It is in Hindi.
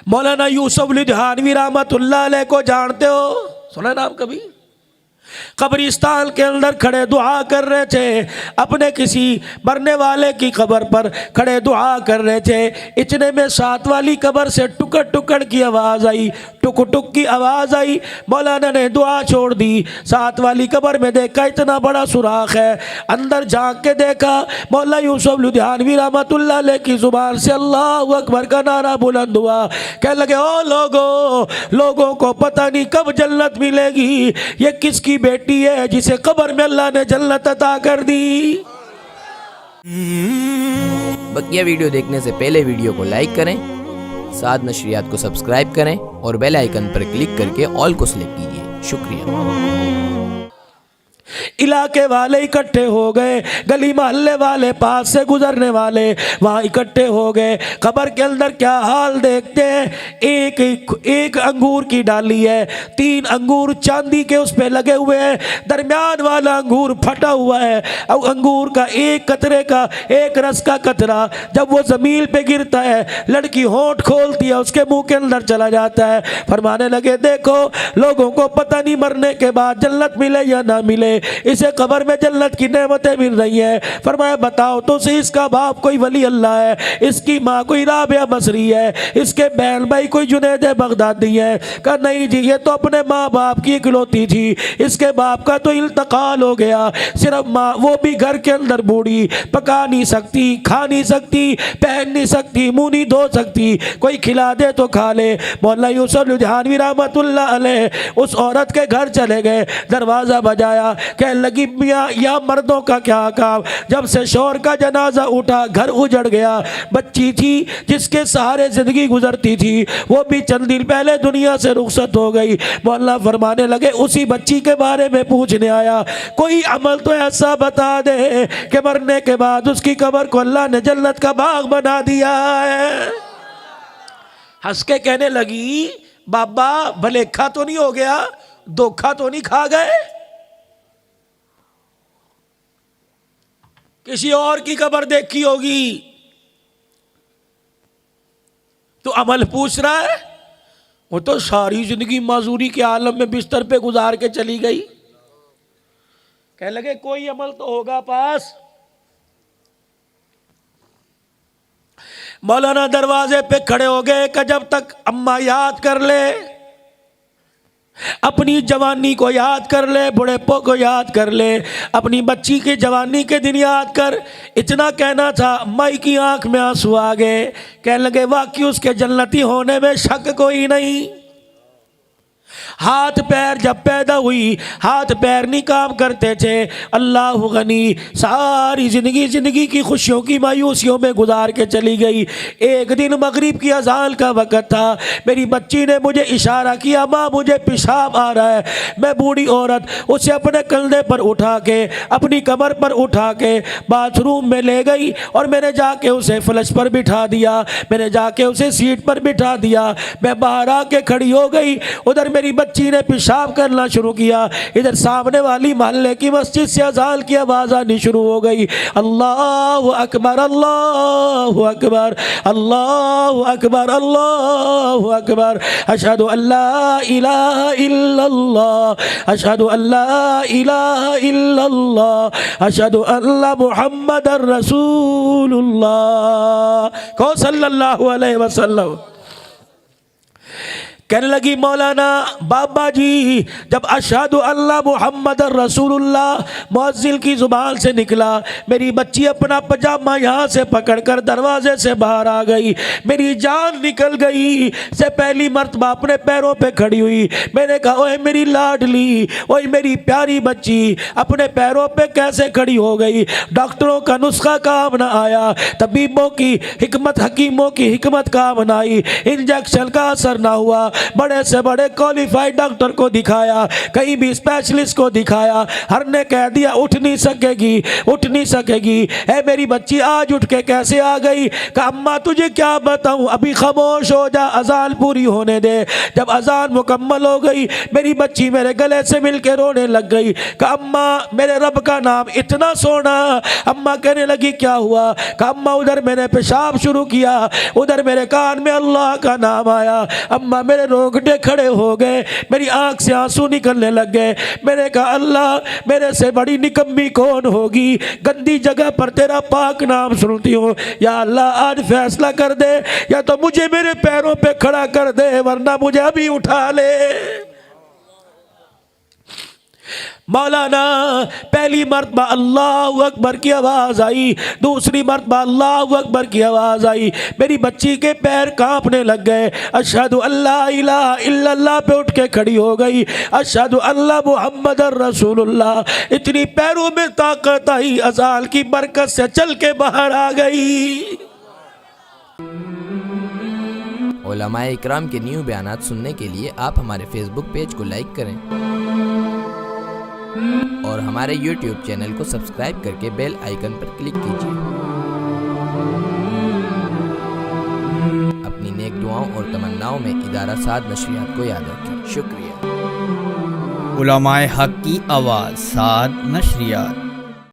मौलाना यूसुफ लुधियानवी रहमतुल्लाह अलैह को जानते हो, सुना नाम कभी? कब्रिस्तान के अंदर खड़े दुआ कर रहे थे, अपने किसी मरने वाले की कब्र पर खड़े दुआ कर रहे थे। इतने में साथ वाली कब्र से टुकड़ टुकड़ की आवाज़ आई, टुक टुक की आवाज़ आई। मौलाना ने दुआ छोड़ दी। साथ वाली कब्र में देखा इतना बड़ा सुराख है, अंदर झांक के देखा, मौला यूसुफ लुधियानवी रहमतुल्लाह अलैह की जुबान से अल्लाहु अकबर का नारा बुलंद हुआ। कहने लगे, ओ लोगों को पता नहीं कब जन्नत मिलेगी, ये किसकी बेटी है जिसे कब्र में अल्लाह ने जन्नत अता कर दी। बकिया वीडियो देखने से पहले वीडियो को लाइक करें, साथ नशरियात को सब्सक्राइब करें और बेल आइकन पर क्लिक करके ऑल को सिलेक्ट कीजिए। शुक्रिया। इलाके वाले इकट्ठे हो गए, गली मोहल्ले वाले, पास से गुजरने वाले वहाँ इकट्ठे हो गए। कब्र के अंदर क्या हाल देखते हैं। एक अंगूर की डाली है, 3 अंगूर चांदी के उस पे लगे हुए हैं, दरमियान वाला अंगूर फटा हुआ है। अब अंगूर का एक कतरे का, एक रस का कतरा जब वो ज़मीन पे गिरता है, लड़की होंठ खोलती है, उसके मुंह के अंदर चला जाता है। फरमाने लगे, देखो लोगों को पता नहीं मरने के बाद जन्नत मिले या ना मिले, इसे कब्र में जन्नत की नेमतें मिल रही हैं। फरमाया, बताओ तो सही, इसका बाप कोई वली अल्लाह है, इसकी माँ कोई राबिया बसरी है, इसके बहन भाई कोई जुनैद बगदादी है? कहा नहीं जी, ये तो अपने माँ बाप की इकलौती थी, इसके बाप का तो इंतकाल हो गया। सिर्फ माँ, वो भी घर के अंदर बूढ़ी, पका नहीं सकती, खा नहीं सकती, पहन नहीं सकती, मुँह नहीं धो सकती, कोई खिला दे तो खा ले। मौला यूसुफ लुधियानवी रहमतुल्लाह अलैह उस औरत के घर चले गए, दरवाज़ा बजाया, कहने लगी, मियाँ या मर्दों का क्या काम। जब से शौहर का जनाजा उठा, घर उजड़ गया। बच्ची थी जिसके सहारे जिंदगी गुजरती थी, वो भी चंद दिन पहले दुनिया से रुखसत हो गई। मौला फरमाने लगे, उसी बच्ची के बारे में पूछने आया, कोई अमल तो ऐसा बता दे कि मरने के बाद उसकी कब्र को अल्लाह ने जन्नत का बाग बना दिया है। हंस के कहने लगी, बाबा भलेखा तो नहीं हो गया, धोखा तो नहीं खा गए? किसी और की कब्र देखी होगी तो अमल पूछ रहा है। वो तो सारी जिंदगी माजूरी के आलम में बिस्तर पे गुजार के चली गई। कहने लगे, कोई अमल तो होगा पास। मौलाना दरवाजे पे खड़े हो गए कि जब तक अम्मा याद कर ले, अपनी जवानी को याद कर ले, बुढ़ेपो को याद कर ले, अपनी बच्ची की जवानी के दिन याद कर। इतना कहना था, माई की आंख में आंसू आ गए। कहने लगे, वाकई उसके जन्नती होने में शक कोई नहीं। हाथ पैर जब पैदा हुई, हाथ पैर नहीं काम करते थे। अल्लाह गनी, सारी ज़िंदगी की खुशियों की मायूसियों में गुजार के चली गई। एक दिन मगरिब की अजान का वक़्त था, मेरी बच्ची ने मुझे इशारा किया, माँ मुझे पेशाब आ रहा है। मैं बूढ़ी औरत उसे अपने कंधे पर उठा के, अपनी कमर पर उठा के बाथरूम में ले गई और मैंने जाके उसे फ्लश पर बिठा दिया, मैंने जाके उसे सीट पर बिठा दिया। मैं बाहर आके खड़ी हो गई, उधर मेरी बच्ची ने पेशाब करना शुरू किया। इधर सामने वाली मोहल्ले की मस्जिद से अज़ान की आवाज़ आनी शुरू हो गई। अल्लाहु अकबर, अल्लाहु अकबर, अल्लाहु अकबर, अल्लाहु अकबर, अशहदु अल्ला इलाहा इल्लल्लाह, अशहदु अल्ला इलाहा इल्लल्लाह, अशहदु अल्ला मुहम्मदर रसूलुल्लाह को सल्लल्लाहु अलैहि वसल्लम। कहने लगी, मौलाना बाबा जी, जब अशहदु अल्ला मुहम्मद रसूलुल्लाह मुअज्जिल की ज़ुबान से निकला, मेरी बच्ची अपना पजामा यहाँ से पकड़कर दरवाजे से बाहर आ गई। मेरी जान निकल गई से पहली मर्तबा अपने पैरों पे खड़ी हुई। मैंने कहा, ओए मेरी लाडली, ओए मेरी प्यारी बच्ची, अपने पैरों पे कैसे खड़ी हो गई? डॉक्टरों का नुस्खा काम न आया, तबीबों की हिकमत, हकीमों की हिकमत काम न आई, इंजेक्शन का असर ना हुआ, बड़े से बड़े क्वालिफाइड डॉक्टर को दिखाया, कहीं भी स्पेशलिस्ट को दिखाया, हर ने कह दिया उठ नहीं सकेगी, उठ नहीं सकेगी। है मेरी बच्ची आज उठ के कैसे आ गई? कहा अम्मा तुझे क्या बताऊं, अभी खामोश हो जा, अजान पूरी होने दे। जब अजान मुकम्मल हो गई मेरी बच्ची मेरे गले से मिलके रोने लग गई। कहा अम्मा मेरे रब का नाम इतना सोना। अम्मा कहने लगी क्या हुआ? कहा अम्मा उधर मैंने पेशाब शुरू किया, उधर मेरे कान में अल्लाह का नाम आया। अम्मा मेरे रोंगटे खड़े हो गए, मेरी आंख से आंसू निकलने लग गए। मैंने कहा अल्लाह मेरे से बड़ी निकम्मी कौन होगी, गंदी जगह पर तेरा पाक नाम सुनती हूँ। या अल्लाह आज फैसला कर दे, या तो मुझे मेरे पैरों पे खड़ा कर दे वरना मुझे अभी उठा ले। मौलाना पहली मरतबा अल्लाह अकबर की आवाज़ आई, दूसरी मरतबा अल्लाह अकबर की आवाज़ आई, मेरी बच्ची के पैर कांपने लग गए। अशहदु अल्ला इलाहा इल्लल्लाह पे उठ के खड़ी हो गई, अशहदु अल्ला मुहम्मदुर रसूलुल्लाह। इतनी पैरों में ताकत आई, अज़ान की बरकत से चल के बाहर आ गई। उलमाए इकराम के न्यू बयानात सुनने के लिए आप हमारे फेसबुक पेज को लाइक करें और हमारे यूट्यूब चैनल को सब्सक्राइब करके बेल आइकन पर क्लिक कीजिए। अपनी नेक दुआओं और तमन्नाओं में इदारा साद नशरियात को याद रखें। शुक्रिया। उलमाए हक की आवाज़ साद नशरियात।